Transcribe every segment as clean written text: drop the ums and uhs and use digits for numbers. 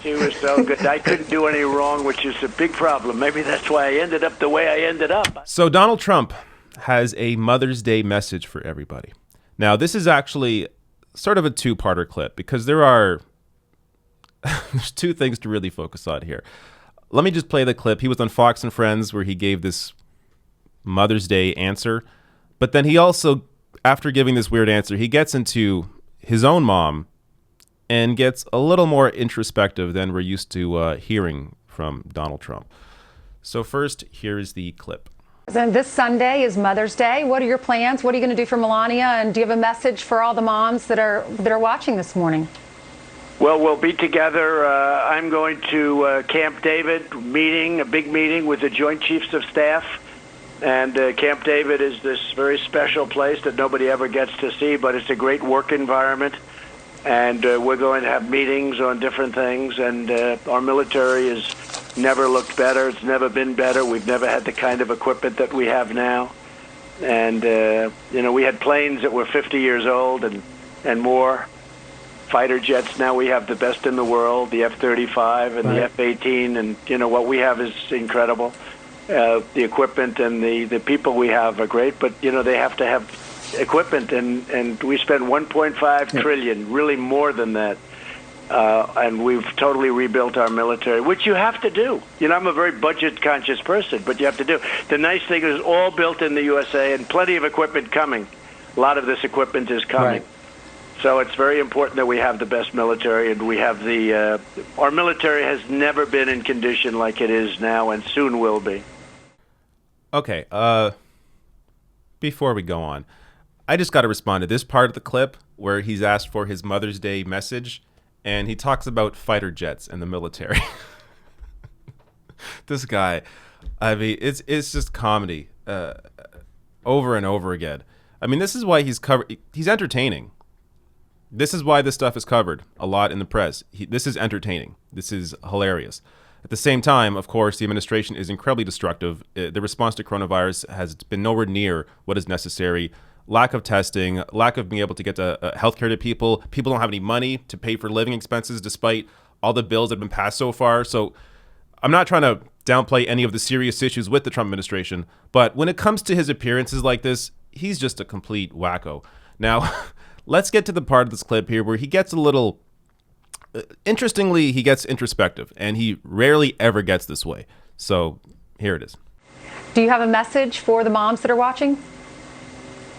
She was so good. I couldn't do any wrong, which is a big problem. Maybe that's why I ended up the way I ended up. So Donald Trump has a Mother's Day message for everybody. Now, this is actually sort of a two-parter clip because there's two things to really focus on here. Let me just play the clip. He was on Fox and Friends where he gave this Mother's Day answer. But then he also, after giving this weird answer, he gets into his own mom and gets a little more introspective than we're used to hearing from Donald Trump. So first, here is the clip. And this Sunday is Mother's Day. What are your plans? What are you going to do for Melania? And do you have a message for all the moms that are watching this morning? Well, we'll be together. I'm going to Camp David a big meeting with the Joint Chiefs of Staff. And Camp David is this very special place that nobody ever gets to see, but it's a great work environment. And we're going to have meetings on different things. And our military has never looked better. It's never been better. We've never had the kind of equipment that we have now. And, we had planes that were 50 years old and more. Fighter jets, now we have the best in the world, the F-35 and the F-18. And, what we have is incredible. The equipment and the people we have are great. But, they have to have equipment, and we spend 1.5 trillion, really more than that, and we've totally rebuilt our military, which you have to do. I'm a very budget-conscious person, but you have to do. The nice thing is all built in the USA, and plenty of equipment coming. A lot of this equipment is coming. Right. So it's very important that we have the best military, and we have our military has never been in condition like it is now, and soon will be. Okay, before we go on, I just got to respond to this part of the clip where he's asked for his Mother's Day message, and he talks about fighter jets and the military. This guy, I mean, it's just comedy over and over again. I mean, this is why he's entertaining. This is why this stuff is covered a lot in the press. This is entertaining. This is hilarious. At the same time, of course, the administration is incredibly destructive. The response to coronavirus has been nowhere near what is necessary. Lack of testing, lack of being able to get to healthcare to people. People don't have any money to pay for living expenses despite all the bills that have been passed so far. So I'm not trying to downplay any of the serious issues with the Trump administration, but when it comes to his appearances like this, he's just a complete wacko. Now, let's get to the part of this clip here where he gets a little... Interestingly, he gets introspective, and he rarely ever gets this way. So here it is. Do you have a message for the moms that are watching?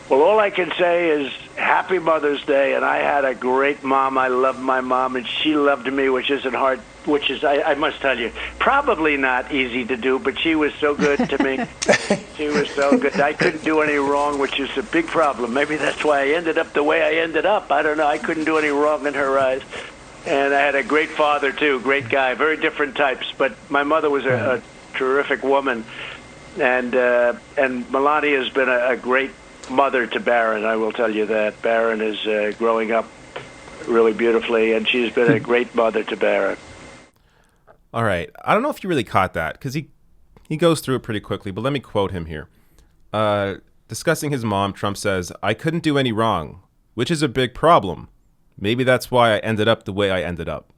Well, all I can say is Happy Mother's Day, and I had a great mom. I loved my mom, and she loved me, which isn't hard, which is, I must tell you, probably not easy to do, but she was so good to me. She was so good. I couldn't do any wrong, which is a big problem. Maybe that's why I ended up the way I ended up. I don't know. I couldn't do any wrong in her eyes. And I had a great father, too, great guy, very different types. But my mother was a terrific woman, and Melania has been a great mother to Barron, I will tell you that. Barron is growing up really beautifully, and she's been a great mother to Barron. All right. I don't know if you really caught that, because he goes through it pretty quickly, but let me quote him here. Discussing his mom, Trump says, "I couldn't do any wrong, which is a big problem. Maybe that's why I ended up the way I ended up."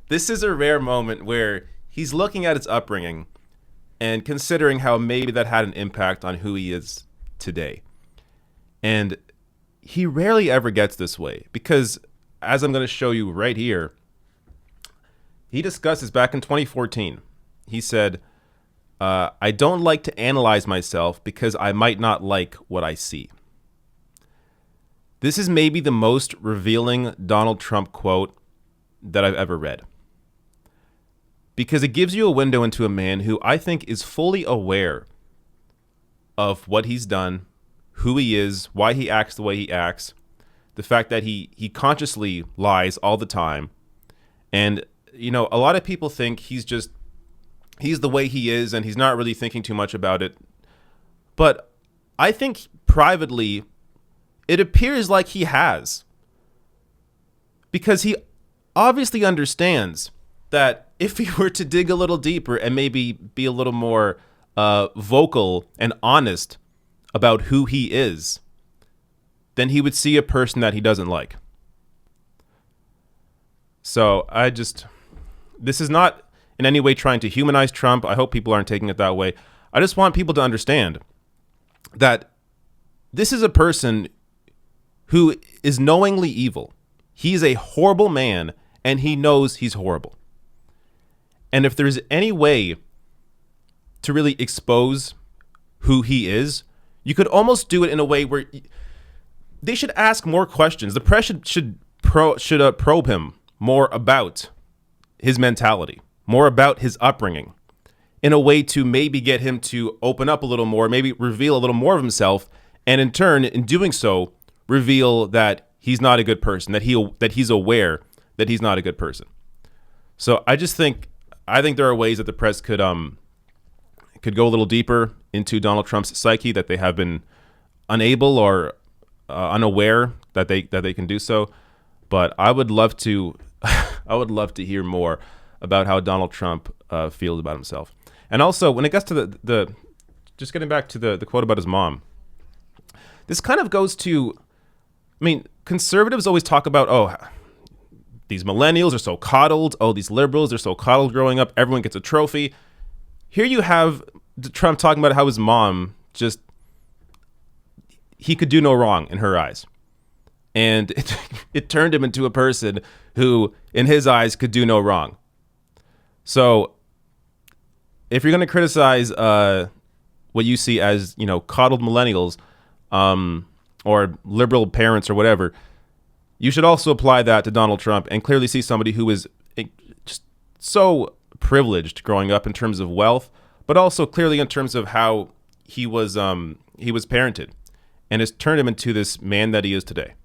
This is a rare moment where he's looking at his upbringing and considering how maybe that had an impact on who he is today. And he rarely ever gets this way because, as I'm going to show you right here, he discusses back in 2014. He said, "I don't like to analyze myself because I might not like what I see." This is maybe the most revealing Donald Trump quote that I've ever read, because it gives you a window into a man who I think is fully aware of what he's done, who he is, why he acts the way he acts, the fact that he consciously lies all the time. And, a lot of people think he's the way he is and he's not really thinking too much about it. But I think privately, it appears like he has, because he obviously understands that if he were to dig a little deeper and maybe be a little more vocal and honest about who he is, then he would see a person that he doesn't like. So this is not in any way trying to humanize Trump. I hope people aren't taking it that way. I just want people to understand that this is a person who is knowingly evil. He's a horrible man, and he knows he's horrible. And if there's any way to really expose who he is, you could almost do it in a way where they should ask more questions. The press should probe him more about his mentality, more about his upbringing, in a way to maybe get him to open up a little more, maybe reveal a little more of himself, and in turn, in doing so, reveal that he's not a good person, that he's aware that he's not a good person. So I think there are ways that the press could go a little deeper into Donald Trump's psyche, that they have been unable or unaware that they can do so. But I would love to hear more about how Donald Trump feels about himself. And also, when it gets to the just getting back to the quote about his mom, this kind of goes to, I mean, conservatives always talk about, oh, these millennials are so coddled. Oh, these liberals are so coddled growing up. Everyone gets a trophy. Here you have Trump talking about how his mom he could do no wrong in her eyes. And it turned him into a person who, in his eyes, could do no wrong. So if you're going to criticize what you see as, coddled millennials or liberal parents or whatever, you should also apply that to Donald Trump and clearly see somebody who is just so privileged growing up in terms of wealth, but also clearly in terms of how he was parented, and has turned him into this man that he is today.